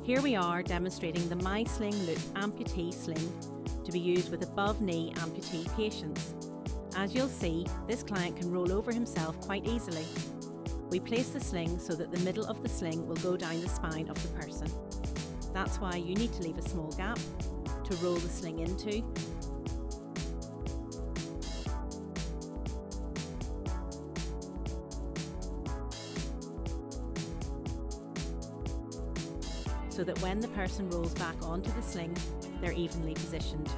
Here we are demonstrating the MySling Loop amputee sling to be used with above-knee amputee patients. As you'll see, this client can roll over himself quite easily. We place the sling so that the middle of the sling will go down the spine of the person. That's why you need to leave a small gap to roll the sling into. So that when the person rolls back onto the sling, they're evenly positioned.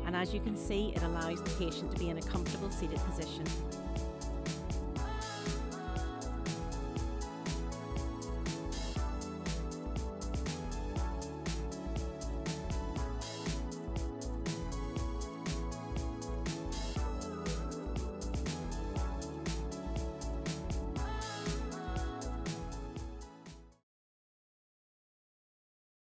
And as you can see, it allows the patient to be in a comfortable seated position.